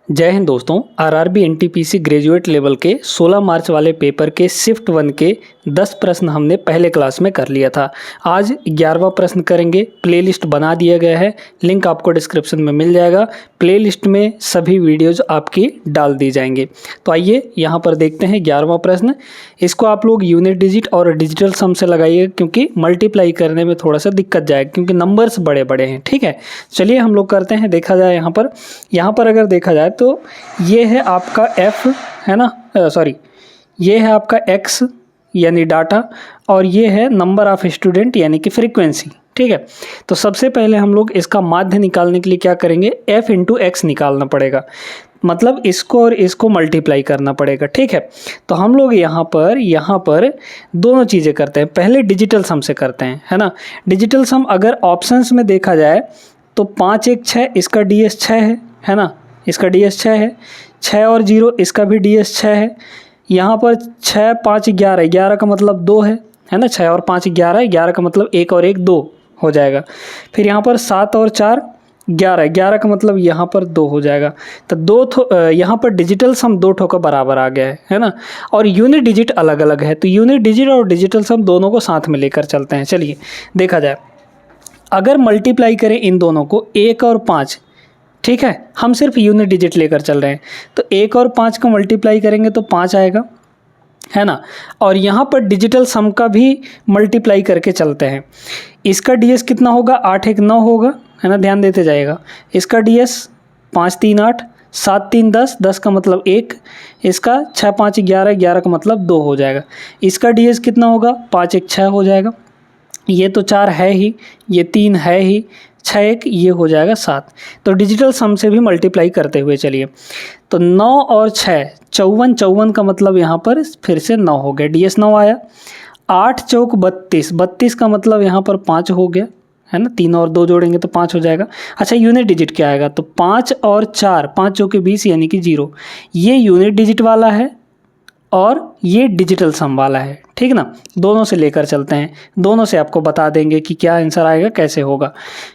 जय हिंद दोस्तों। RRB NTPC graduate level के 16 मार्च वाले पेपर के शिफ्ट 1 के 10 प्रश्न हमने पहले क्लास में कर लिया था। आज 11वां प्रश्न करेंगे। प्लेलिस्ट बना दिया गया है, लिंक आपको डिस्क्रिप्शन में मिल जाएगा। प्लेलिस्ट में सभी वीडियोज आपकी डाल दी जाएंगे। तो आइए यहाँ पर देखते हैं 11वां प्रश्न। इसको आप लोग यूनिट डिजिट और डिजिटल सम से लगाइए, क्योंकि मल्टीप्लाई करने में थोड़ा सा दिक्कत जाएगा, क्योंकि नंबर्स बड़े बड़े हैं। ठीक है, चलिए हम लोग करते हैं। देखा जाए यहाँ पर अगर देखा जाए तो ये है आपका f, है ना, सॉरी, ये है आपका x यानी डाटा, और ये है नंबर ऑफ स्टूडेंट यानी कि फ्रीक्वेंसी। ठीक है, तो सबसे पहले हम लोग इसका माध्य निकालने के लिए क्या करेंगे, f इंटू एक्स निकालना पड़ेगा, मतलब इसको और इसको मल्टीप्लाई करना पड़ेगा। ठीक है, तो हम लोग यहाँ पर दोनों चीज़ें करते हैं। पहले डिजिटल सम से करते हैं, है ना। डिजिटल सम अगर ऑप्शंस में देखा जाए तो 5 1 6, इसका ds 6 है ना, इसका ds 6 है। 6 और 0, इसका भी ds 6 है। यहाँ पर 6 5 11, 11 का मतलब 2 है ना। 6 और 5 11, 11 का मतलब 1 और 1 2 हो जाएगा। फिर यहाँ पर 7 और 4 11, 11 का मतलब यहाँ पर 2 हो जाएगा। तो यहाँ पर डिजिटल सम 2 ठो का बराबर आ गया है ना। और यूनिट डिजिट अलग अलग है, तो यूनिट डिजिट और डिजिटल सम दोनों को साथ में लेकर चलते हैं। चलिए देखा जाए, अगर मल्टीप्लाई करें इन दोनों को 1 और 5, ठीक है, हम सिर्फ यूनिट डिजिट लेकर चल रहे हैं, तो 1 और 5 को मल्टीप्लाई करेंगे तो 5 आएगा, है ना। और यहाँ पर डिजिटल सम का भी मल्टीप्लाई करके चलते हैं। इसका ds कितना होगा, 8 1 9 होगा, है ना, ध्यान देते जाएगा। इसका ds 5 3 8, 7 3 10, 10 का मतलब 1, इसका 6 5 11, 11 का मतलब 2 हो जाएगा। इसका ds कितना होगा, 5 1 6 हो जाएगा। ये तो 4 है ही, ये 3 है ही, 6 1, ये हो जाएगा 7। तो डिजिटल सम से भी मल्टीप्लाई करते हुए चलिए, तो 9 और 6 54, 54 का मतलब यहाँ पर फिर से 9 हो गया, ds 9 आया। 8 चौक 32, 32 का मतलब यहाँ पर 5 हो गया, है ना। 3 और 2 जोड़ेंगे तो 5 हो जाएगा। अच्छा, यूनिट डिजिट क्या आएगा, तो 5 और 4, 5 चौके 20 यानी कि 0। ये यूनिट डिजिट वाला है और ये डिजिटल सम वाला है, ठीक ना। दोनों से लेकर चलते हैं, दोनों से आपको बता देंगे कि क्या आंसर आएगा, कैसे होगा।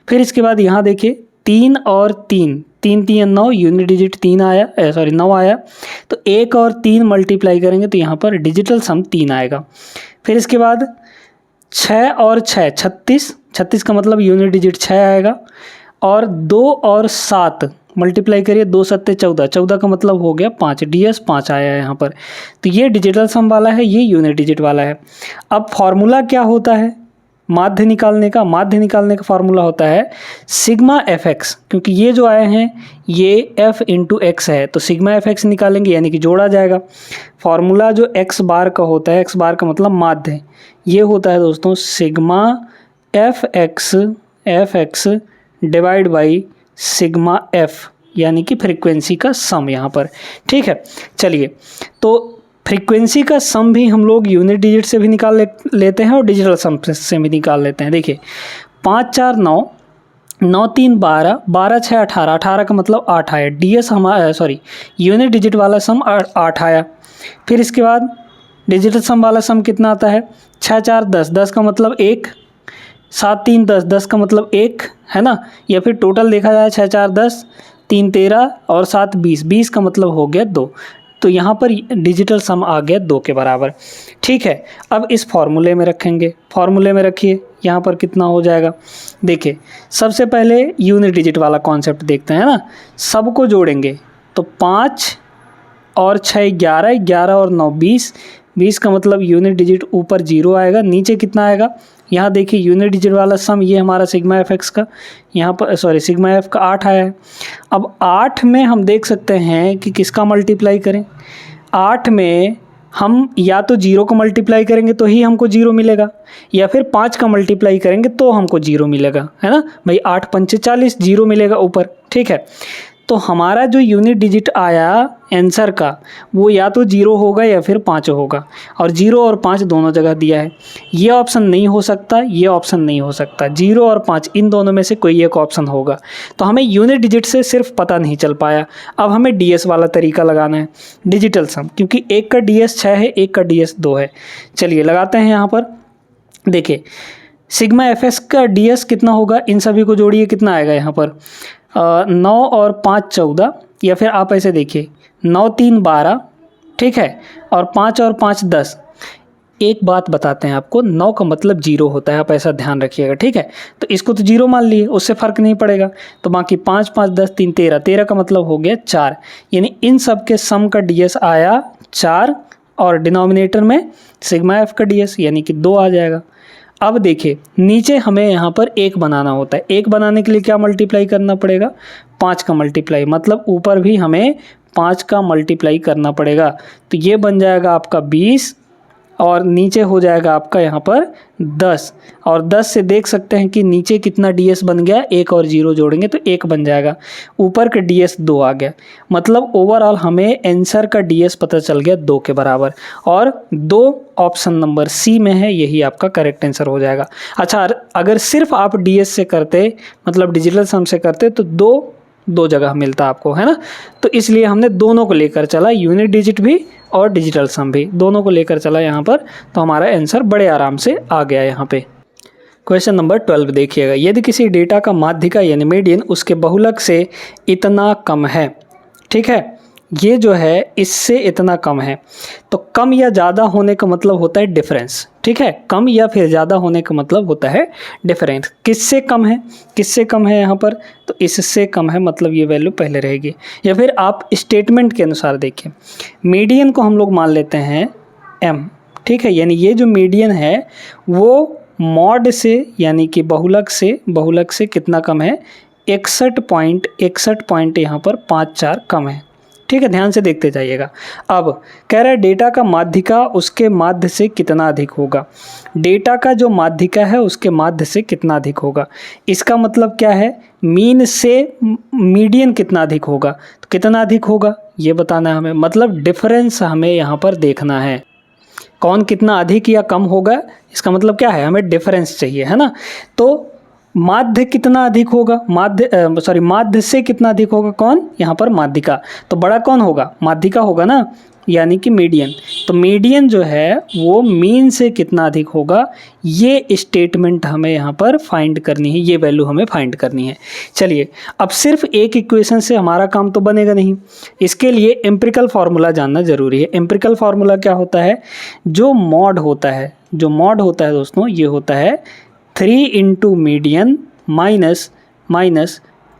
फिर इसके बाद यहाँ देखिए, 3 और 3, 3 3 9, यूनिट डिजिट 3 आया, 9 आया। तो 1 और 3 मल्टीप्लाई करेंगे तो यहाँ पर डिजिटल सम 3 आएगा। फिर इसके बाद 6 और 6 36, 36 का मतलब यूनिट डिजिट 6 आएगा। और 2 और 7 मल्टीप्लाई करिए, 2 7 14, 14 का मतलब हो गया 5, ds 5 आया है यहाँ पर। तो ये डिजिटल सम वाला है, ये यूनिट डिजिट वाला है। अब फॉर्मूला क्या होता है माध्य निकालने का, माध्य निकालने का फॉर्मूला होता है सिग्मा fx, क्योंकि ये जो आए हैं ये f इंटू एक्स है, तो सिग्मा fx निकालेंगे यानी कि जोड़ा जाएगा। फॉर्मूला जो x बार का होता है, x बार का मतलब माध्य, ये होता है दोस्तों sigma fx divide by sigma f, यानी कि फ्रीक्वेंसी का सम यहाँ पर। ठीक है, चलिए, तो फ्रीक्वेंसी का सम भी हम लोग यूनिट डिजिट से भी निकाल लेते हैं और डिजिटल सम से भी निकाल लेते हैं। देखिए, 5 4 9, 9 3 12, 12 6 18, 18 का मतलब 8 आया, ds हमारा यूनिट डिजिट वाला सम 8 आया। फिर इसके बाद डिजिटल सम वाला सम कितना आता है, 6 4 10, 10 का मतलब 1, 7 3 10, 10 का मतलब 1, है ना। या फिर टोटल देखा जाए 6 4 10, 3 13 और 7 20, 20 का मतलब हो गया 2। तो यहाँ पर डिजिटल सम आ गया 2 के बराबर। ठीक है, अब इस फॉर्मूले में रखेंगे, फॉर्मूले में रखिए, यहाँ पर कितना हो जाएगा। देखिए, सबसे पहले यूनिट डिजिट वाला कॉन्सेप्ट देखते हैं ना। सबको जोड़ेंगे तो 5 और 6 11, 11 और 9 20, 20 का मतलब यूनिट डिजिट ऊपर 0 आएगा, नीचे कितना आएगा। यहाँ देखिए, यूनिट डिजिट वाला सम ये हमारा सिग्मा fx का, यहाँ पर सिग्मा f का 8 आया है। अब 8 में हम देख सकते हैं कि किसका मल्टीप्लाई करें। 8 में हम या तो 0 को मल्टीप्लाई करेंगे तो ही हमको 0 मिलेगा, या फिर 5 का मल्टीप्लाई करेंगे तो हमको 0 मिलेगा, है ना भाई। 8 5 40, 0 मिलेगा ऊपर। ठीक है, तो हमारा जो यूनिट डिजिट आया आंसर का, वो या तो 0 होगा या फिर 5 होगा, और 0 और 5 दोनों जगह दिया है। ये ऑप्शन नहीं हो सकता, ये ऑप्शन नहीं हो सकता, 0 और 5 इन दोनों में से कोई एक ऑप्शन होगा। तो हमें यूनिट डिजिट से सिर्फ पता नहीं चल पाया। अब हमें ds वाला तरीका लगाना है, डिजिटल सम, क्योंकि एक का ds 6 है, एक का ds 2 है। चलिए लगाते हैं यहाँ पर। देखिए, सिग्मा fs का ds कितना होगा, इन सभी को जोड़िए, कितना आएगा यहाँ पर 9 और 5 14, या फिर आप ऐसे देखिए 9 3 12, ठीक है, और 5 और 5 10। एक बात बताते हैं आपको, 9 का मतलब 0 होता है, आप ऐसा ध्यान रखिएगा, ठीक है। तो इसको तो 0 मान लिए, उससे फ़र्क नहीं पड़ेगा। तो बाकी 5 5 10 3 13, 13 का मतलब हो गया 4, यानी इन सब के सम का ds आया 4, और डिनोमिनेटर में सिग्मा एफ का ds यानी कि 2 आ जाएगा। अब देखिए नीचे हमें यहाँ पर 1 बनाना होता है। 1 बनाने के लिए क्या मल्टीप्लाई करना पड़ेगा? 5 का मल्टीप्लाई, मतलब ऊपर भी हमें 5 का मल्टीप्लाई करना पड़ेगा। तो ये बन जाएगा आपका 20, और नीचे हो जाएगा आपका यहाँ पर 10, और 10 से देख सकते हैं कि नीचे कितना ds बन गया, 1 और 0 जोड़ेंगे तो 1 बन जाएगा, ऊपर का ds 2 आ गया। मतलब ओवरऑल हमें आंसर का ds पता चल गया 2 के बराबर, और 2 ऑप्शन नंबर सी में है, यही आपका करेक्ट आंसर हो जाएगा। अच्छा, अगर सिर्फ आप ds से करते, मतलब डिजिटल सम से करते, तो दो जगह मिलता आपको, है ना। तो इसलिए हमने दोनों को लेकर चला, यूनिट डिजिट भी और डिजिटल सम भी, दोनों को लेकर चला यहाँ पर, तो हमारा आंसर बड़े आराम से आ गया यहाँ पे। क्वेश्चन नंबर 12 देखिएगा, यदि किसी डेटा का माध्यिका यानी मीडियन उसके बहुलक से इतना कम है, ठीक है, ये जो है इससे इतना कम है, तो कम या ज़्यादा होने का मतलब होता है डिफरेंस, ठीक है। कम या फिर ज़्यादा होने का मतलब होता है डिफरेंस। किससे कम है, किससे कम है यहाँ पर? तो इससे कम है, मतलब ये वैल्यू पहले रहेगी। या फिर आप स्टेटमेंट के अनुसार देखिए, मीडियन को हम लोग मान लेते हैं m, ठीक है, यानी ये जो मीडियन है वो मॉड से यानी कि बहुलक से कितना कम है? 61 पॉइंट यहाँ पर 54 कम है, ठीक है। ध्यान से देखते जाइएगा। अब कह रहा है डेटा का माध्यिका उसके माध्य से कितना अधिक होगा। डेटा का जो माध्यिका है उसके माध्य से कितना अधिक होगा, इसका मतलब क्या है? मीन से मीडियन कितना अधिक होगा, तो कितना अधिक होगा ये बताना है हमें, मतलब डिफरेंस हमें यहाँ पर देखना है, कौन कितना अधिक या कम होगा, इसका मतलब क्या है? हमें डिफरेंस चाहिए, है ना। तो माध्य कितना अधिक होगा, माध्य से कितना अधिक होगा, कौन? यहाँ पर माध्यिका, तो बड़ा कौन होगा? माध्यिका होगा ना, यानी कि मीडियन। तो मीडियन जो है वो मीन से कितना अधिक होगा, ये स्टेटमेंट हमें यहाँ पर फाइंड करनी है, ये वैल्यू हमें फाइंड करनी है। चलिए, अब सिर्फ एक इक्वेशन से हमारा काम तो बनेगा नहीं, इसके लिए एम्पिरिकल फार्मूला जानना ज़रूरी है। एम्पिरिकल फार्मूला क्या होता है? जो मॉड होता है दोस्तों, ये होता है 3 into median minus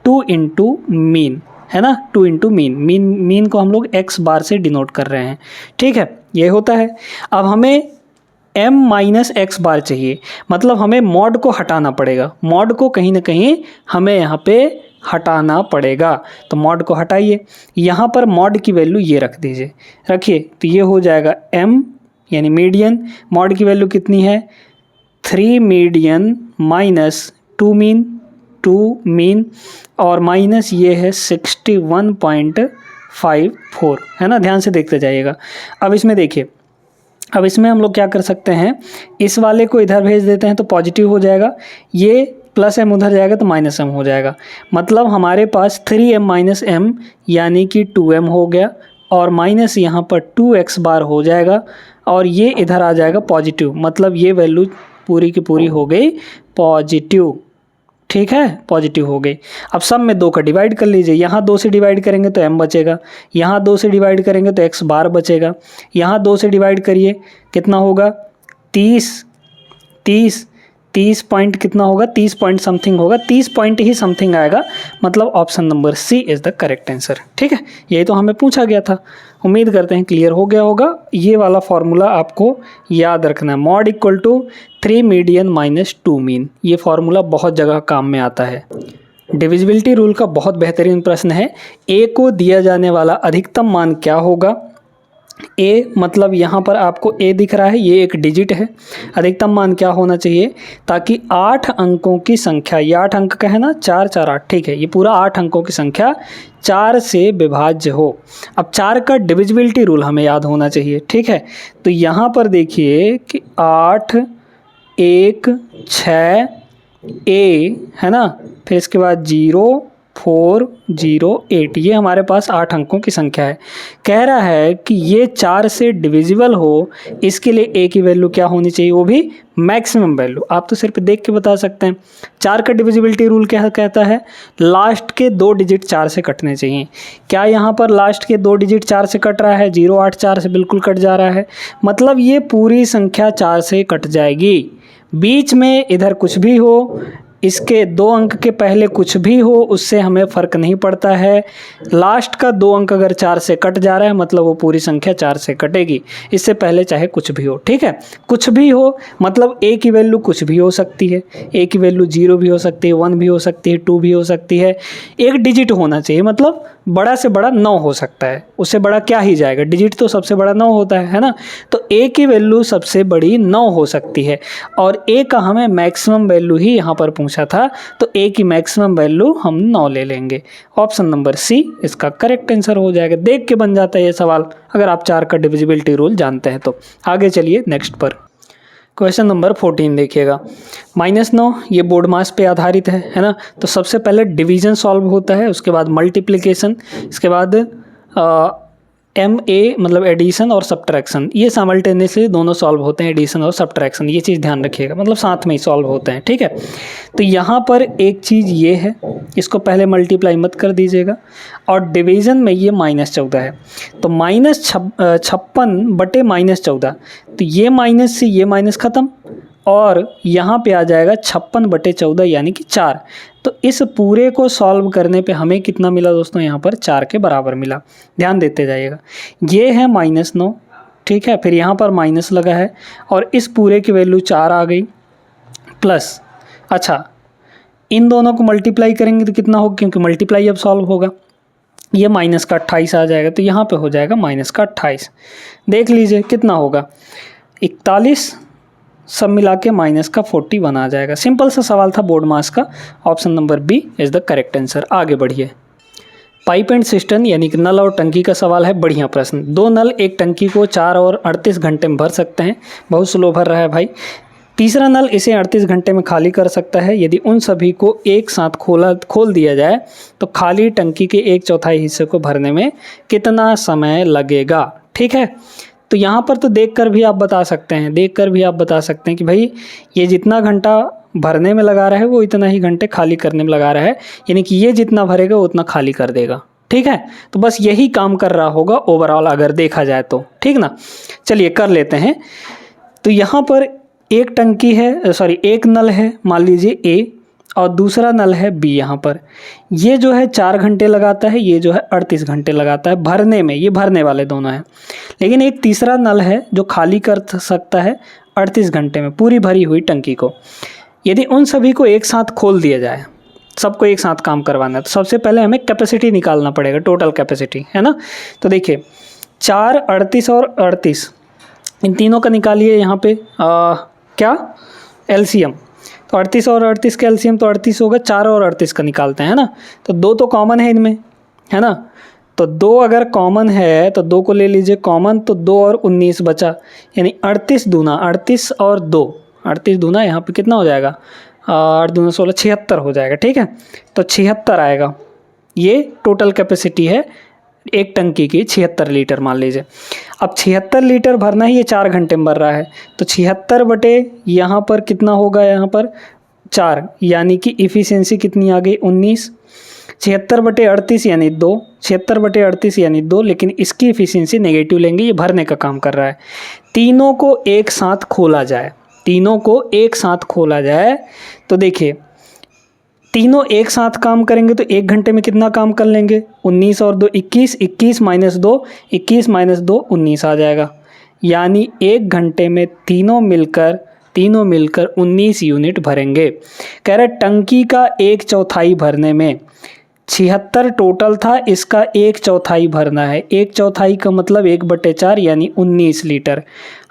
2 into mean, है ना। 2 इंटू मीन को हम लोग x बार से डिनोट कर रहे हैं, ठीक है, ये होता है। अब हमें m माइनस एक्स बार चाहिए, मतलब हमें मॉड को हटाना पड़ेगा, मॉड को कहीं ना कहीं हमें यहाँ पे हटाना पड़ेगा। तो मॉड को हटाइए, यहाँ पर मॉड की वैल्यू ये रख दीजिए, रखिए, तो ये हो जाएगा m यानी मीडियन। मॉड की वैल्यू कितनी है? 3 मीडियन माइनस 2 मीन, और माइनस ये है 61.54, है ना। ध्यान से देखते जाइएगा। अब इसमें देखिए, अब इसमें हम लोग क्या कर सकते हैं, इस वाले को इधर भेज देते हैं तो पॉजिटिव हो जाएगा, ये प्लस m उधर जाएगा तो माइनस m हो जाएगा, मतलब हमारे पास 3m माइनस m यानी कि 2m हो गया, और माइनस यहाँ पर 2x बार हो जाएगा, और ये इधर आ जाएगा पॉजिटिव, मतलब ये वैल्यू पूरी की पूरी हो गई पॉजिटिव, ठीक है, पॉजिटिव हो गई। अब सब में 2 का डिवाइड कर लीजिए, यहाँ 2 से डिवाइड करेंगे तो m बचेगा, यहाँ 2 से डिवाइड करेंगे तो x बार बचेगा, यहाँ 2 से डिवाइड करिए कितना होगा? 30 पॉइंट कितना होगा? 30 पॉइंट समथिंग होगा, 30 पॉइंट ही समथिंग आएगा, मतलब option number C is the correct answer, ठीक है। यही तो हमें पूछा गया था। उम्मीद करते हैं क्लियर हो गया होगा। ये वाला फॉर्मूला आपको याद रखना है, mode equal to 3 median minus 2 mean, ये फॉर्मूला बहुत जगह काम में आता है। डिविजिबिलिटी रूल का बहुत बेहतरीन प्रश्न है, ए को दिया जाने वाला अधिकतम मान क्या होगा? ए मतलब यहाँ पर आपको ए दिख रहा है, ये एक डिजिट है, अधिकतम मान क्या होना चाहिए ताकि 8 अंकों की संख्या, ये 8 अंक का है ना, 4 4 8, ठीक है, ये पूरा 8 अंकों की संख्या 4 से विभाज्य हो। अब 4 का डिविजिबिलिटी रूल हमें याद होना चाहिए, ठीक है। तो यहाँ पर देखिए कि 8 1 6 ए, है ना, फिर इसके बाद 0 408, ये हमारे पास 8 अंकों की संख्या है। कह रहा है कि ये 4 से डिविजिबल हो, इसके लिए ए की वैल्यू क्या होनी चाहिए, वो भी मैक्सिमम वैल्यू। आप तो सिर्फ देख के बता सकते हैं। 4 का डिविजिबिलिटी रूल क्या कहता है, लास्ट के 2 डिजिट 4 से कटने चाहिए। क्या यहाँ पर लास्ट के 2 डिजिट 4 से कट रहा है, 0, 8, 4 से बिल्कुल कट जा रहा है, मतलब ये पूरी संख्या 4 से कट जाएगी। बीच में इधर कुछ भी हो, इसके 2 अंक के पहले कुछ भी हो, उससे हमें फ़र्क नहीं पड़ता है। लास्ट का 2 अंक अगर 4 से कट जा रहा है मतलब वो पूरी संख्या 4 से कटेगी, इससे पहले चाहे कुछ भी हो। ठीक है, कुछ भी हो मतलब ए की वैल्यू कुछ भी हो सकती है। ए की वैल्यू 0 भी हो सकती है, 1 भी हो सकती है, 2 भी हो सकती है। एक डिजिट होना चाहिए, मतलब बड़ा से बड़ा 9 हो सकता है, उससे बड़ा क्या ही जाएगा, डिजिट तो सबसे बड़ा 9 होता है ना। तो ए की वैल्यू सबसे बड़ी 9 हो सकती है, और ए का हमें मैक्सिमम वैल्यू ही यहाँ पर पूछा था, तो ए की मैक्सिमम वैल्यू हम 9 ले लेंगे। ऑप्शन नंबर सी इसका करेक्ट आंसर हो जाएगा। देख के बन जाता है ये सवाल, अगर आप 4 का डिविजिबिलिटी रूल जानते हैं तो। आगे चलिए नेक्स्ट पर, क्वेश्चन नंबर 14 देखिएगा। -9 ये बोर्ड मास पे आधारित है ना। तो सबसे पहले डिवीजन सॉल्व होता है, उसके बाद मल्टीप्लिकेशन, इसके बाद MA मतलब एडिशन और सब्ट्रैक्शन, ये साइमल्टेनियसली दोनों सॉल्व होते हैं, एडिशन और सब्ट्रैक्शन, ये चीज़ ध्यान रखिएगा, मतलब साथ में ही सॉल्व होते हैं। ठीक है, तो यहाँ पर एक चीज़ ये है, इसको पहले मल्टीप्लाई मत कर दीजिएगा, और डिवीज़न में ये -14 है, तो -56 बटे -14, तो ये माइनस से ये माइनस ख़त्म, और यहाँ पे आ जाएगा 56 बटे 14 यानी कि 4। तो इस पूरे को सॉल्व करने पे हमें कितना मिला दोस्तों, यहाँ पर 4 के बराबर मिला। ध्यान देते जाइएगा, ये है -9, ठीक है, फिर यहाँ पर माइनस लगा है, और इस पूरे की वैल्यू 4 आ गई, प्लस अच्छा इन दोनों को मल्टीप्लाई करेंगे तो कितना होगा, क्योंकि मल्टीप्लाई अब सॉल्व होगा, ये माइनस का 28 आ जाएगा, तो यहाँ पे हो जाएगा माइनस का 28। देख लीजिए कितना होगा, 41, सब मिला के माइनस का 41 आ जाएगा। सिंपल सा सवाल था बोर्ड मास का। Option number B is the correct answer. आगे बढ़िए, पाइप एंड सिस्टम यानी कि नल और टंकी का सवाल है। बढ़िया प्रश्न। 2 नल एक टंकी को 4 और 38 घंटे में भर सकते हैं, बहुत स्लो भर रहा है भाई। तीसरा नल इसे 38 घंटे में खाली कर सकता है। यदि उन सभी को एक साथ खोल दिया जाए तो खाली टंकी के 1/4 हिस्से को भरने में कितना समय लगेगा। ठीक है, तो यहाँ पर तो देखकर भी आप बता सकते हैं, कि भाई ये जितना घंटा भरने में लगा रहा है वो इतना ही घंटे खाली करने में लगा रहा है, यानी कि ये जितना भरेगा उतना खाली कर देगा। ठीक है, तो बस यही काम कर रहा होगा ओवरऑल अगर देखा जाए तो। ठीक ना, चलिए कर लेते हैं। तो यहाँ पर एक टंकी है, एक नल है, मान लीजिए ए, और दूसरा नल है बी। यहाँ पर ये जो है 4 घंटे लगाता है, ये जो है 38 घंटे लगाता है भरने में, ये भरने वाले दोनों हैं। लेकिन एक तीसरा नल है जो खाली कर सकता है 38 घंटे में पूरी भरी हुई टंकी को। यदि उन सभी को एक साथ खोल दिया जाए, सबको एक साथ काम करवाना है, तो सबसे पहले हमें कैपेसिटी निकालना पड़ेगा, टोटल कैपेसिटी, है ना। तो देखिए 4, 38 और 38, इन तीनों का निकालिए यहाँ पे क्या एलसीएम। तो 38 और 38 का एलसीएम तो 38 होगा, 4 और 38 का निकालते हैं, है ना। तो 2 तो कॉमन है इनमें, है ना। तो 2 अगर कॉमन है तो 2 को ले लीजिए कॉमन, तो 2 और 19 बचा, यानी 38 दूना 38 और 2, 38 दूना यहाँ पे कितना हो जाएगा, 8 दूना 16, 76 हो जाएगा। ठीक है, तो 76 आएगा। ये टोटल कैपेसिटी है एक टंकी की, 76 लीटर मान लीजिए। अब 76 लीटर भरना ही ये 4 घंटे में भर रहा है, तो 76 बटे यहाँ पर कितना होगा, यहाँ पर 4, यानी कि इफ़िशियंसी कितनी आ गई 19। 76 बटे 38 यानी 2, 76 बटे 38 यानी 2, लेकिन इसकी इफ़िशियंसी नेगेटिव लेंगे, ये भरने का काम कर रहा है। तीनों को एक साथ खोला जाए, तो देखिए तीनों एक साथ काम करेंगे तो 1 घंटे में कितना काम कर लेंगे, 19 और 2 21, 21 माइनस 2 21 माइनस 2 19 आ जाएगा, यानी 1 घंटे में तीनों मिलकर 19 यूनिट भरेंगे। कह रहे टंकी का 1/4 भरने में 76 टोटल था, इसका 1/4 भरना है। 1/4 का मतलब 1/4 यानी 19 लीटर।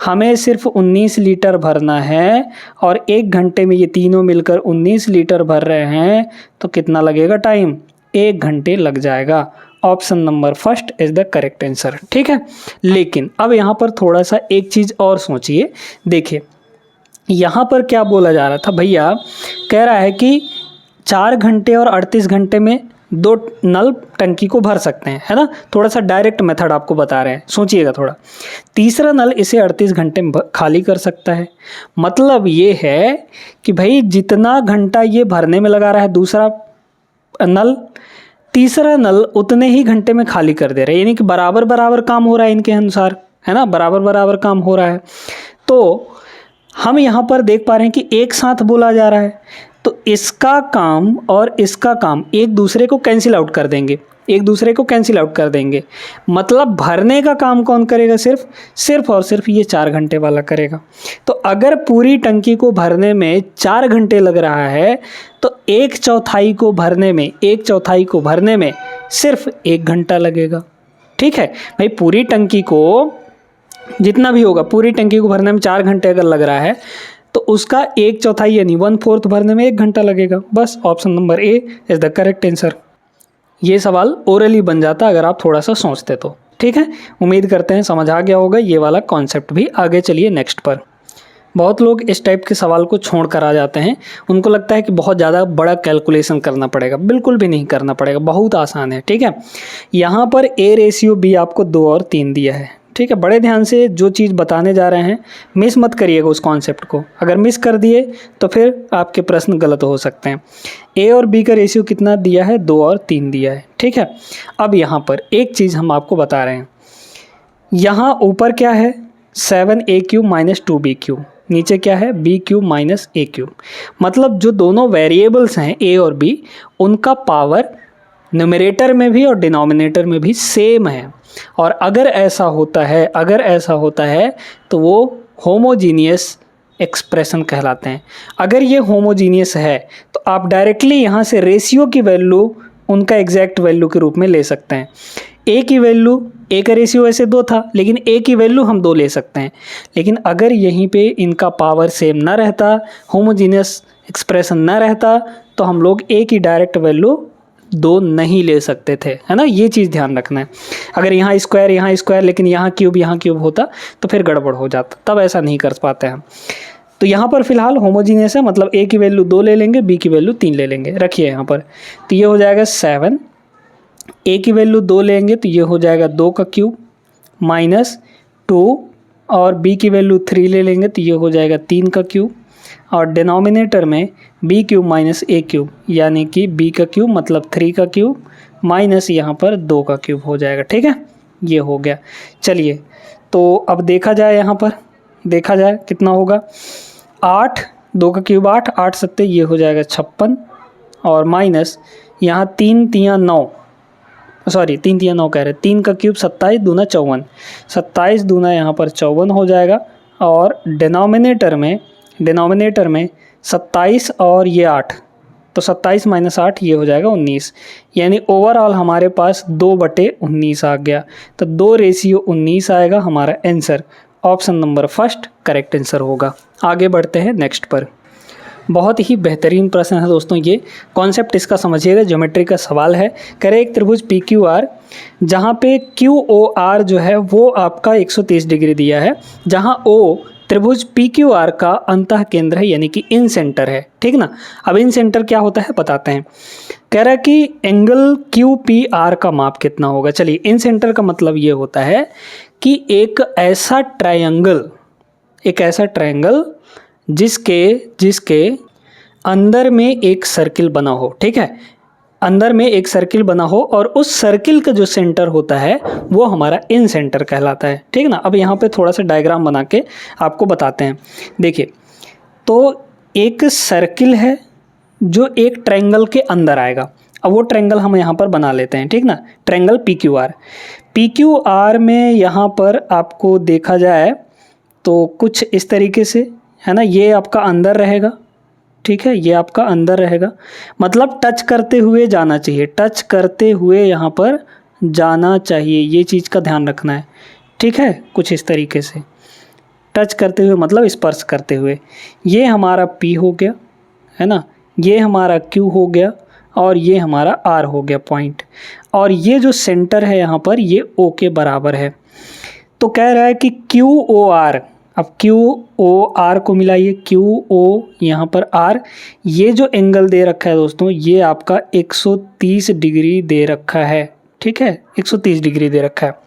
हमें सिर्फ 19 लीटर भरना है, और 1 घंटे में ये तीनों मिलकर 19 लीटर भर रहे हैं, तो कितना लगेगा टाइम, 1 घंटे लग जाएगा। Option number first is the correct answer. ठीक है, लेकिन अब यहाँ पर थोड़ा सा एक चीज़ और सोचिए। देखिए यहाँ पर क्या बोला जा रहा था भैया, कह रहा है कि 4 घंटे और 38 घंटे में दो नल टंकी को भर सकते हैं, है ना। थोड़ा सा डायरेक्ट मेथड आपको बता रहे हैं, सोचिएगा थोड़ा। तीसरा नल इसे 38 घंटे में खाली कर सकता है। मतलब ये है कि भाई जितना घंटा ये भरने में लगा रहा है दूसरा नल, तीसरा नल उतने ही घंटे में खाली कर दे रहा है, यानी कि बराबर बराबर काम हो रहा है इनके अनुसार, है ना, बराबर बराबर काम हो रहा है। तो हम यहाँ पर देख पा रहे हैं कि एक साथ बोला जा रहा है, तो इसका काम और इसका काम एक दूसरे को कैंसिल आउट कर देंगे, एक दूसरे को कैंसिल आउट कर देंगे। मतलब भरने का काम कौन करेगा, सिर्फ और सिर्फ ये 4 घंटे वाला करेगा। तो अगर पूरी टंकी को भरने में 4 घंटे लग रहा है तो 1/4 को भरने में, 1/4 को भरने में सिर्फ 1 घंटा लगेगा। ठीक है भाई, पूरी टंकी को जितना भी होगा, पूरी टंकी को भरने में 4 घंटे अगर लग रहा है तो उसका 1/4 यानी 1/4 भरने में 1 घंटा लगेगा। बस option number A is the correct answer. ये सवाल ओरली बन जाता अगर आप थोड़ा सा सोचते तो। ठीक है, उम्मीद करते हैं समझ आ गया होगा ये वाला कॉन्सेप्ट भी। आगे चलिए नेक्स्ट पर। बहुत लोग इस टाइप के सवाल को छोड़ कर आ जाते हैं, उनको लगता है कि बहुत ज़्यादा बड़ा कैलकुलेशन करना पड़ेगा। बिल्कुल भी नहीं करना पड़ेगा, बहुत आसान है। ठीक है, यहाँ पर A/B आपको 2 और 3 दिया है। ठीक है, बड़े ध्यान से जो चीज़ बताने जा रहे हैं मिस मत करिएगा उस कॉन्सेप्ट को। अगर मिस कर दिए तो फिर आपके प्रश्न गलत हो सकते हैं। A और B का रेशियो कितना दिया है, 2 और 3 दिया है। ठीक है, अब यहाँ पर एक चीज़ हम आपको बता रहे हैं, यहाँ ऊपर क्या है 7A³ - 2B³, नीचे क्या है B³ - A³। मतलब जो दोनों वेरिएबल्स हैं A और B, उनका पावर न्यूमरेटर में भी और डिनोमिनेटर में भी सेम है। और अगर ऐसा होता है तो वो होमोजीनियस एक्सप्रेशन कहलाते हैं। अगर ये होमोजीनियस है तो आप डायरेक्टली यहाँ से रेशियो की वैल्यू उनका एग्जैक्ट वैल्यू के रूप में ले सकते हैं। ए की वैल्यू, ए का रेशियो वैसे 2 था लेकिन ए की वैल्यू हम 2 ले सकते हैं। लेकिन अगर यहीं पे इनका पावर सेम ना रहता, होमोजीनियस एक्सप्रेशन ना रहता, तो हम लोग ए की डायरेक्ट वैल्यू 2 नहीं ले सकते थे, है ना। ये चीज़ ध्यान रखना है। अगर यहाँ स्क्वायर लेकिन यहाँ क्यूब होता तो फिर गड़बड़ हो जाता, तब ऐसा नहीं कर पाते हम। तो यहाँ पर फिलहाल होमोजीनियस है, मतलब ए की वैल्यू 2 ले लेंगे, बी की वैल्यू 3 ले लेंगे। रखिए यहाँ पर, तो ये हो जाएगा 7, ए की वैल्यू 2 लेंगे तो ये हो जाएगा 2 का क्यूब -2, और बी की वैल्यू 3 ले लेंगे तो ये हो जाएगा 3 का क्यूब, और डिनोमिनेटर में B³ - A³ यानी कि B का क्यूब मतलब 3 का क्यूब माइनस यहाँ पर 2 का क्यूब हो जाएगा। ठीक है, ये हो गया। चलिए, तो अब देखा जाए, यहाँ पर देखा जाए कितना होगा, 8, 2 का क्यूब 8, 8 सत्ते ये हो जाएगा 56, और माइनस यहाँ 3 तियाँ 9, सॉरी 3 तियाँ 9 कह रहे, 3 का क्यूब 27 दूना 54, 27 दूना यहाँ पर 54 हो जाएगा, और डिनोमिनेटर में 27 और ये 8, तो 27 - 8 ये हो जाएगा 19, यानी ओवरऑल हमारे पास 2/19 आ गया। तो 2:19 आएगा हमारा answer. Option number first correct answer होगा। आगे बढ़ते हैं नेक्स्ट पर। बहुत ही बेहतरीन प्रश्न है दोस्तों, ये कॉन्सेप्ट इसका समझिएगा। ज्योमेट्री का सवाल है। कह रहे एक त्रिभुज PQR जहाँ पे QOR जो है वो आपका 130 डिग्री दिया है, जहाँ O त्रिभुज PQR का अंतः केंद्र है, यानी कि इन सेंटर है। ठीक ना। अब इन सेंटर क्या होता है बताते हैं। कह रहा है कि एंगल QPR का माप कितना होगा। चलिए, इन सेंटर का मतलब ये होता है कि एक ऐसा ट्रायंगल जिसके अंदर में एक सर्किल बना हो। ठीक है, अंदर में एक सर्किल बना हो और उस सर्किल का जो सेंटर होता है वो हमारा इन सेंटर कहलाता है। ठीक ना। अब यहाँ पे थोड़ा सा डायग्राम बना के आपको बताते हैं। देखिए, तो एक सर्किल है जो एक ट्रायंगल के अंदर आएगा। अब वो ट्रायंगल हम यहाँ पर बना लेते हैं। ठीक ना, ट्रायंगल PQR में यहाँ पर आपको देखा जाए तो कुछ इस तरीके से, है ना, ये आपका अंदर रहेगा। ठीक है, ये आपका अंदर रहेगा, मतलब टच करते हुए जाना चाहिए, टच करते हुए यहाँ पर जाना चाहिए, ये चीज़ का ध्यान रखना है। ठीक है, कुछ इस तरीके से टच करते हुए मतलब स्पर्श करते हुए। ये हमारा P हो गया, है ना, ये हमारा Q हो गया, और ये हमारा R हो गया पॉइंट, और ये जो सेंटर है यहाँ पर ये O के बराबर है। तो कह रहा है कि QOR अब क्यू ओ आर को मिलाइए, क्यू ओ यहाँ पर आर, ये जो एंगल दे रखा है दोस्तों ये आपका 130 डिग्री दे रखा है, ठीक है, 130 डिग्री दे रखा है।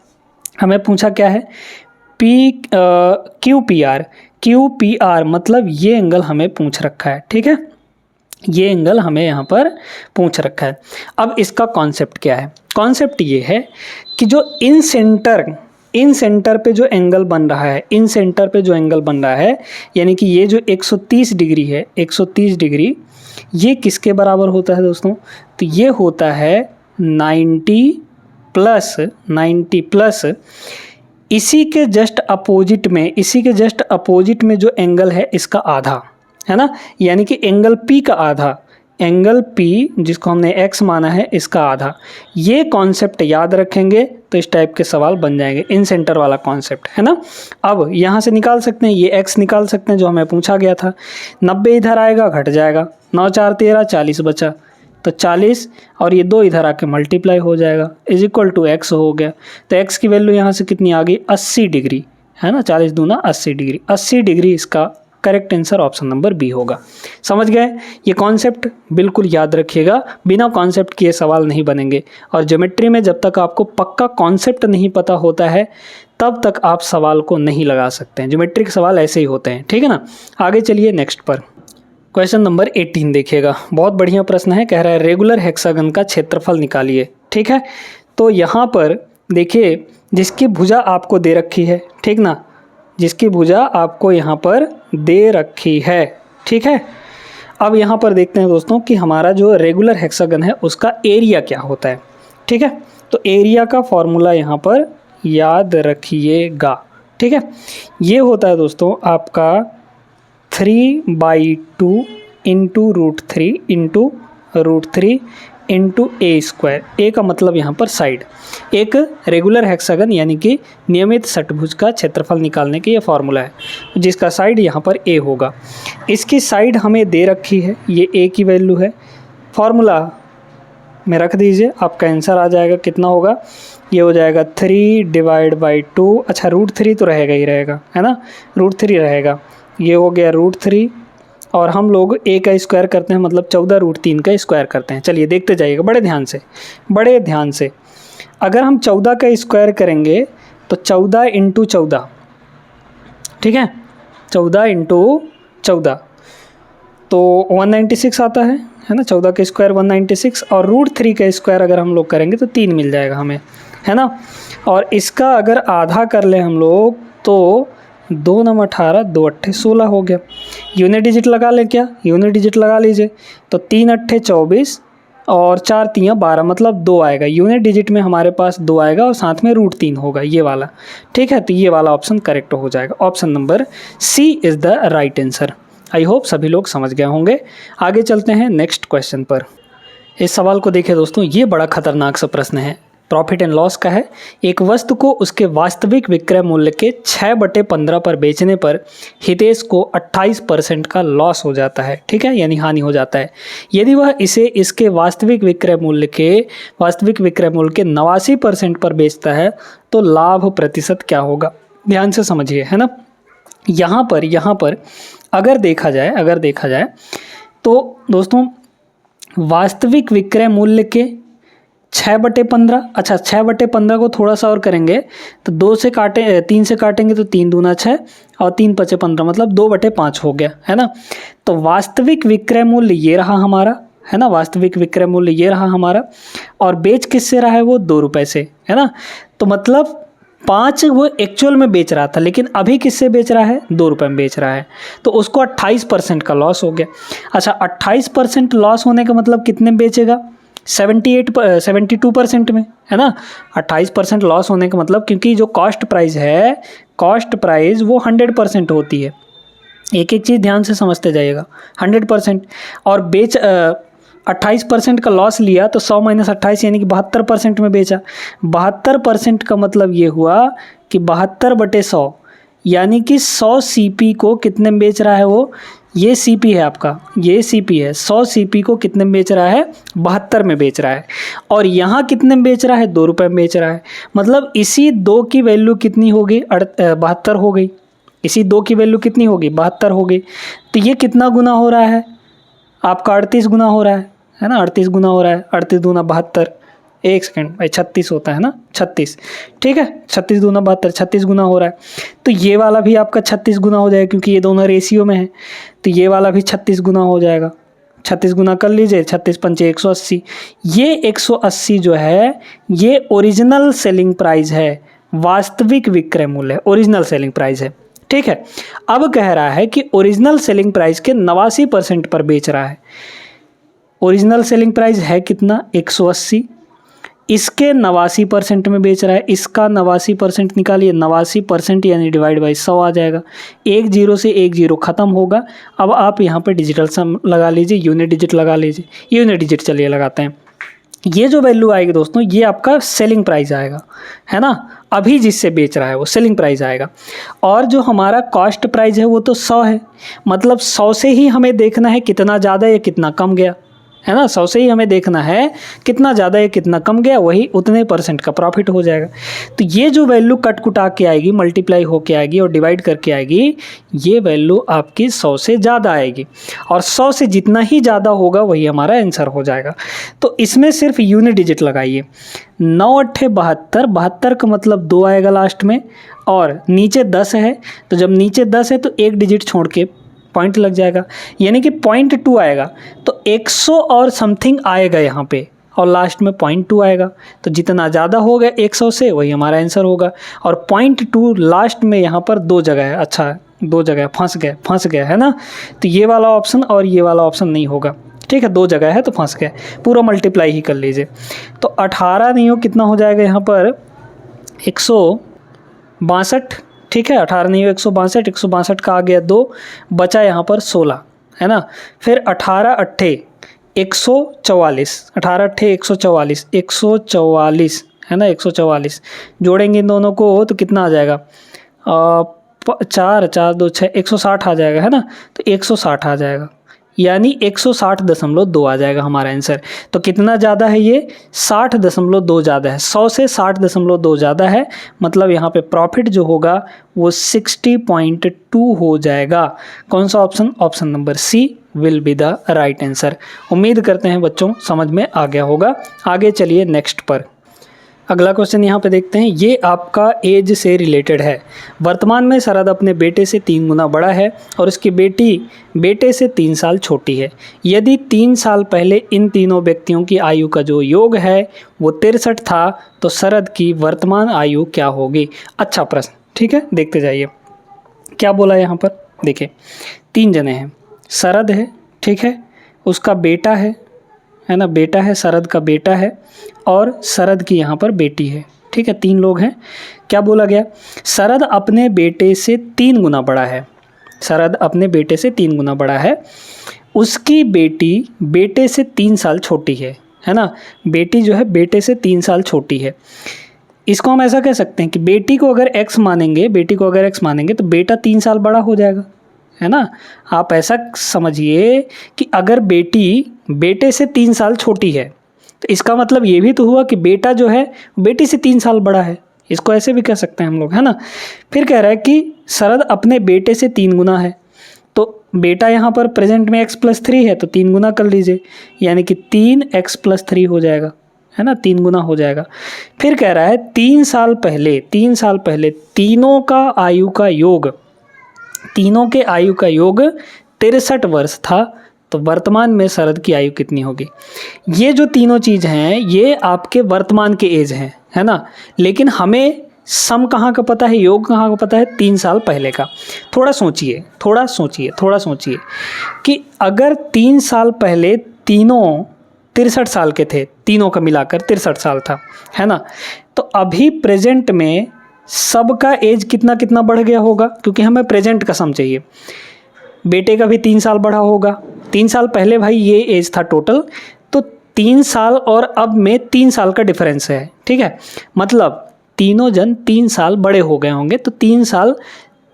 हमें पूछा क्या है, क्यू पी आर मतलब ये एंगल हमें पूछ रखा है, ठीक है, ये एंगल हमें यहाँ पर पूछ रखा है। अब इसका कॉन्सेप्ट क्या है, कॉन्सेप्ट ये है कि जो इन सेंटर पे जो एंगल बन रहा है, इन सेंटर पे जो एंगल बन रहा है, यानी कि ये जो 130 डिग्री है, 130 डिग्री, ये किसके बराबर होता है दोस्तों, तो ये होता है 90 प्लस इसी के जस्ट अपोजिट में जो एंगल है इसका आधा, है ना, यानी कि एंगल P का आधा, एंगल P जिसको हमने x माना है इसका आधा। ये कॉन्सेप्ट याद रखेंगे तो इस टाइप के सवाल बन जाएंगे, इन सेंटर वाला कॉन्सेप्ट, है ना। अब यहाँ से निकाल सकते हैं, ये x निकाल सकते हैं जो हमें पूछा गया था। 90 इधर आएगा, घट जाएगा, 9 4 13, 40 बचा, तो 40 और ये 2 इधर आके मल्टीप्लाई हो जाएगा, इज इक्वल टू x हो गया। तो x की वैल्यू यहाँ से कितनी आ गई, 80 डिग्री, है ना, 40 दूना 80 डिग्री, 80 डिग्री इसका correct answer option number B होगा। समझ गए, ये कॉन्सेप्ट बिल्कुल याद रखिएगा, बिना कॉन्सेप्ट किए सवाल नहीं बनेंगे। और ज्योमेट्री में जब तक आपको पक्का कॉन्सेप्ट नहीं पता होता है तब तक आप सवाल को नहीं लगा सकते हैं, ज्योमेट्री के सवाल ऐसे ही होते हैं, ठीक है ना। आगे चलिए नेक्स्ट पर, क्वेश्चन नंबर 18 देखिएगा, बहुत बढ़िया प्रश्न है, कह रहा है रेगुलर हेक्सागन का क्षेत्रफल निकालिए, ठीक है। तो यहाँ पर देखिए जिसकी भुजा आपको दे रखी है, ठीक ना, जिसकी भुजा आपको यहाँ पर दे रखी है, ठीक है। अब यहाँ पर देखते हैं दोस्तों कि हमारा जो रेगुलर हेक्सागन है उसका एरिया क्या होता है, ठीक है। तो एरिया का फॉर्मूला यहाँ पर याद रखिएगा, ठीक है। ये होता है दोस्तों आपका 3/2 इंटू √3 इंटू ए स्क्वायर, ए का मतलब यहाँ पर साइड, एक रेगुलर हेक्सागन यानी कि नियमित षटभुज का क्षेत्रफल निकालने के ये फार्मूला है, जिसका साइड यहाँ पर ए होगा। इसकी साइड हमें दे रखी है, ये ए की वैल्यू है, फार्मूला में रख दीजिए, आपका आंसर आ जाएगा, कितना होगा, ये हो जाएगा 3/2, अच्छा √3 तो रहेगा ही रहेगा, है ना, √3 रहेगा, ये हो गया √3 और हम लोग ए का स्क्वायर करते हैं, मतलब 14√3 का स्क्वायर करते हैं। चलिए देखते जाइएगा बड़े ध्यान से। अगर हम 14 का स्क्वायर करेंगे तो 14 इंटू 14, ठीक है, 14 इंटू 14 तो 196 आता है ना, 14 का स्क्वायर 196, और √3 का स्क्वायर अगर हम लोग करेंगे तो 3 मिल जाएगा हमें, है ना। और इसका अगर आधा कर लें हम लोग तो 2 9 18, 2 8 16 हो गया। यूनिट डिजिट लगा लें क्या, यूनिट डिजिट लगा लीजिए, तो 3 8 24 और 4 3 12, मतलब 2 आएगा, यूनिट डिजिट में हमारे पास 2 आएगा और साथ में √3 होगा, ये वाला, ठीक है। तो ये वाला ऑप्शन करेक्ट हो जाएगा, option number C is the right answer. I hope सभी लोग समझ गए होंगे। आगे चलते हैं नेक्स्ट क्वेश्चन पर। इस सवाल को देखिए दोस्तों, ये बड़ा खतरनाक सा प्रश्न है, प्रॉफिट एंड लॉस का है। एक वस्तु को उसके वास्तविक विक्रय मूल्य के 6/15 पर बेचने पर हितेश को 28% का लॉस हो जाता है, ठीक है, यानी हानि हो जाता है। यदि वह इसे इसके वास्तविक विक्रय मूल्य के 89% पर बेचता है तो लाभ प्रतिशत क्या होगा, ध्यान से समझिए, है ना। यहाँ पर अगर देखा जाए तो दोस्तों वास्तविक विक्रय मूल्य के 6/15, अच्छा 6/15 को थोड़ा सा और करेंगे तो 3 से काटेंगे तो 3 दूना 6 और 3 5 15, मतलब 2/5 हो गया, है ना। तो वास्तविक विक्रय मूल्य ये रहा हमारा, है ना, वास्तविक विक्रय मूल्य ये रहा हमारा, और बेच किससे रहा है, वो 2 रुपये से, है ना। तो मतलब 5 वो एक्चुअल में बेच रहा था, लेकिन अभी किससे बेच रहा है, 2 रुपये में बेच रहा है, तो उसको 28% का लॉस हो गया। अच्छा 28% लॉस होने का मतलब कितने में बेचेगा, 72% में, है ना। 28% लॉस होने का मतलब, क्योंकि जो कॉस्ट प्राइस वो 100% होती है, एक चीज़ ध्यान से समझते जाइएगा, 100%, और 28% का लॉस लिया तो 100 - 28 यानी कि 72% में बेचा। 72% का मतलब ये हुआ कि 72/100, यानी कि 100 CP को कितने में बेच रहा है वो, ये CP है आपका, ये CP है, 100 CP को कितने में बेच रहा है, 72 में बेच रहा है, और यहाँ कितने में बेच रहा है, 2 रुपये में बेच रहा है। मतलब इसी 2 की वैल्यू कितनी हो गई, 72 हो गई, इसी 2 की वैल्यू कितनी होगी, 72 होगी। तो ये कितना गुना हो रहा है आपका, 38 गुना हो रहा है ना, 38 गुना हो रहा है। 38 दूना 72, एक सेकंड भाई 36 होता है ना, 36, ठीक है, 36 दूना 72, 36 गुना हो रहा है। तो ये वाला भी आपका 36 गुना हो जाएगा क्योंकि ये दोनों रेशियो में है, तो ये वाला भी 36 गुना हो जाएगा। 36 गुना कर लीजिए, 36 पंचे 180। ये 180 जो है ये ओरिजिनल सेलिंग प्राइस है, वास्तविक विक्रय मूल्य है, ओरिजिनल सेलिंग प्राइस है, ठीक है। अब कह रहा है कि ओरिजिनल सेलिंग प्राइस के 89% पर बेच रहा है। ओरिजिनल सेलिंग प्राइस है कितना, 180, इसके 89% में बेच रहा है, इसका 89% निकालिए, 89% यानी डिवाइड बाई 100 आ जाएगा। एक जीरो से एक जीरो खत्म होगा। अब आप यहाँ पे डिजिटल सम लगा लीजिए, यूनिट डिजिट लगा लीजिए, यूनिट डिजिट चलिए लगाते हैं। ये जो वैल्यू आएगी दोस्तों, ये आपका सेलिंग प्राइस आएगा, है ना, अभी जिससे बेच रहा है वो सेलिंग प्राइस आएगा। और जो हमारा कॉस्ट प्राइस है वो तो 100 है, मतलब 100 से ही हमें देखना है कितना ज़्यादा या कितना कम गया, है ना, 100 से ही हमें देखना है कितना ज़्यादा या कितना कम गया, वही उतने % का प्रॉफिट हो जाएगा। तो ये जो वैल्यू कट कुटा के आएगी, मल्टीप्लाई होके आएगी और डिवाइड करके आएगी, ये वैल्यू आपकी 100 से ज़्यादा आएगी, और 100 से जितना ही ज़्यादा होगा वही हमारा आंसर हो जाएगा। तो इसमें सिर्फ यूनिट डिजिट लगाइए, 9 अट्ठे 72, 72 का मतलब 2 आएगा लास्ट में, और नीचे 10 है, तो जब नीचे 10 है तो एक डिजिट छोड़ के पॉइंट लग जाएगा, यानी कि 0.2 आएगा। तो 100 और समथिंग आएगा यहाँ पे, और लास्ट में 0.2 आएगा। तो जितना ज़्यादा होगा 100 से वही हमारा आंसर होगा। और 0.2 लास्ट में यहाँ पर 2 जगह है, अच्छा 2 जगह फंस गए, है ना। तो ये वाला ऑप्शन और ये वाला ऑप्शन नहीं होगा, ठीक है, 2 जगह है तो फंस गए, पूरा मल्टीप्लाई ही कर लीजिए। तो 18 नहीं हो, कितना हो जाएगा यहाँ पर 162, ठीक है, 18 नहीं हो 162, 162 का आ गया 2, बचा यहाँ पर 16, है ना। फिर 18 अट्ठे 144, 18 अट्ठे 144, 144 है ना, 144 जोड़ेंगे इन दोनों को तो कितना आ जाएगा, 4 4 2 6, 160 आ जाएगा, है ना। तो 160 आ जाएगा, यानी 160.2 आ जाएगा हमारा आंसर। तो कितना ज़्यादा है ये, 60.2 ज़्यादा है, 100 से 60.2 ज़्यादा है, मतलब यहाँ पे प्रॉफिट जो होगा वो 60.2 हो जाएगा। कौन सा option, option number C will be the right answer. उम्मीद करते हैं बच्चों समझ में आ गया होगा। आगे चलिए नेक्स्ट पर, अगला क्वेश्चन यहाँ पे देखते हैं। ये आपका एज से रिलेटेड है। वर्तमान में शरद अपने बेटे से 3 गुना बड़ा है और उसकी बेटी बेटे से 3 साल छोटी है। यदि 3 साल पहले इन तीनों व्यक्तियों की आयु का जो योग है वो 63 था, तो शरद की वर्तमान आयु क्या होगी। अच्छा प्रश्न, ठीक है, देखते जाइए क्या बोला यहाँ पर। देखिए 3 जने हैं, शरद है, ठीक है, उसका बेटा है ना, बेटा है, शरद का बेटा है, और शरद की यहाँ पर बेटी है, ठीक है, 3 लोग हैं। क्या बोला गया, शरद अपने बेटे से 3 गुना बड़ा है, शरद अपने बेटे से 3 गुना बड़ा है, उसकी बेटी बेटे से 3 साल छोटी है ना, बेटी जो है बेटे से 3 साल छोटी है। इसको हम ऐसा कह सकते हैं कि बेटी को अगर x मानेंगे, बेटी को अगर x मानेंगे तो बेटा 3 साल बड़ा हो जाएगा, है ना। आप ऐसा समझिए कि अगर बेटी बेटे से 3 साल छोटी है तो इसका मतलब ये भी तो हुआ कि बेटा जो है बेटी से 3 साल बड़ा है, इसको ऐसे भी कह सकते हैं हम लोग, है ना। फिर कह रहा है कि शरद अपने बेटे से 3 गुना है, तो बेटा यहाँ पर प्रेजेंट में x+3 है तो 3 गुना कर लीजिए, यानी कि 3x+3 हो जाएगा, है ना, 3 गुना हो जाएगा। फिर कह रहा है 3 साल पहले तीनों का आयु का योग, तीनों के आयु का योग 63 वर्ष था, तो वर्तमान में शरद की आयु कितनी होगी। ये जो तीनों चीज़ हैं ये आपके वर्तमान के एज हैं, है ना, लेकिन हमें सम कहाँ का पता है, योग कहाँ का पता है, 3 साल पहले का। थोड़ा सोचिए कि अगर 3 साल पहले तीनों 63 साल के थे, तीनों का मिलाकर 63 साल था, है ना, तो अभी प्रेजेंट में सबका एज कितना कितना बढ़ गया होगा, क्योंकि हमें प्रेजेंट का सम चाहिए। बेटे का भी 3 साल बढ़ा होगा, 3 साल पहले भाई ये एज था टोटल, तो 3 साल और अब में 3 साल का डिफरेंस है, ठीक है, मतलब तीनों जन 3 साल बड़े हो गए होंगे, तो 3 साल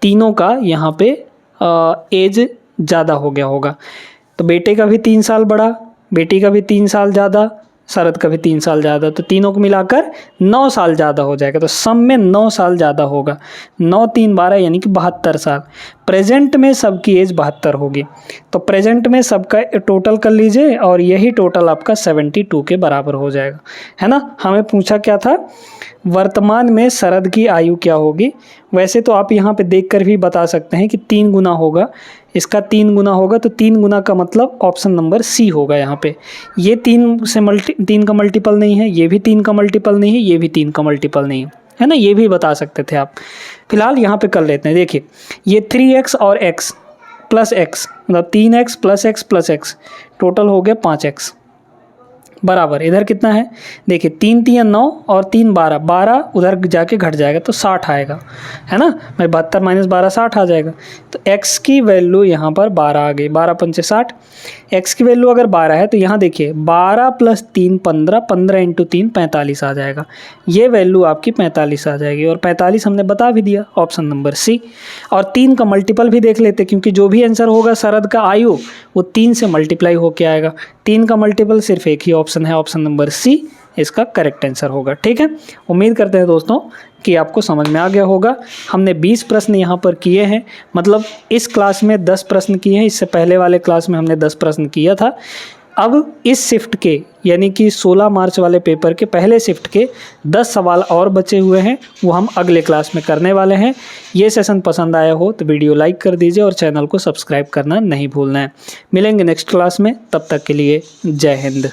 तीनों का यहाँ पे एज ज़्यादा हो गया होगा। तो बेटे का भी 3 साल बड़ा, बेटी का भी 3 साल ज़्यादा, शरद का भी 3 साल ज़्यादा, तो तीनों को मिलाकर 9 साल ज़्यादा हो जाएगा। तो सम में 9 साल ज़्यादा होगा। 9 3 12 यानी कि 72 साल। प्रेजेंट में सबकी एज 72 होगी। तो प्रेजेंट में सबका टोटल कर लीजिए और यही टोटल आपका 72 के बराबर हो जाएगा, है ना। हमें पूछा क्या था, वर्तमान में शरद की आयु क्या होगी। वैसे तो आप यहाँ पे देखकर भी बता सकते हैं कि 3 गुना होगा, इसका 3 गुना होगा, तो 3 गुना का मतलब ऑप्शन नंबर सी होगा। यहाँ पे ये 3 का मल्टीपल नहीं है, ये भी 3 का मल्टीपल नहीं है, ये भी 3 का मल्टीपल नहीं है ना। ये भी बता सकते थे आप। फिलहाल यहाँ पे कर लेते हैं। देखिए ये 3x और x प्लस x मतलब 3x plus x plus x total हो गया 5x बराबर। इधर कितना है, देखिए 3 3 9 और 3 12, 12 उधर जाके घट जाएगा तो 60 आएगा, है ना। मैं 72 माइनस 12 60 आ जाएगा। तो x की वैल्यू यहाँ पर 12 आ गई, 12 पंचे 60। x की वैल्यू अगर 12 है तो यहाँ देखिए 12 प्लस 3 15, 15 इंटू 3 45 आ जाएगा। ये वैल्यू आपकी 45 आ जाएगी और 45 हमने बता भी दिया, ऑप्शन नंबर सी। और 3 का मल्टीपल भी देख लेते, क्योंकि जो भी आंसर होगा शरद का आयु वो 3 से मल्टीप्लाई होके आएगा। 3 का मल्टीपल सिर्फ एक ही ऑप्शन है, ऑप्शन नंबर सी इसका करेक्ट आंसर होगा। ठीक है, उम्मीद करते हैं दोस्तों कि आपको समझ में आ गया होगा। हमने 20 प्रश्न यहाँ पर किए हैं, मतलब इस क्लास में 10 प्रश्न किए हैं। इससे पहले वाले क्लास में हमने 10 प्रश्न किया था। अब इस शिफ्ट के यानी कि 16 मार्च वाले पेपर के पहले शिफ्ट के 10 सवाल और बचे हुए हैं, वो हम अगले क्लास में करने वाले हैं। ये सेशन पसंद आया हो तो वीडियो लाइक कर दीजिए और चैनल को सब्सक्राइब करना नहीं भूलना है। मिलेंगे नेक्स्ट क्लास में, तब तक के लिए जय हिंद।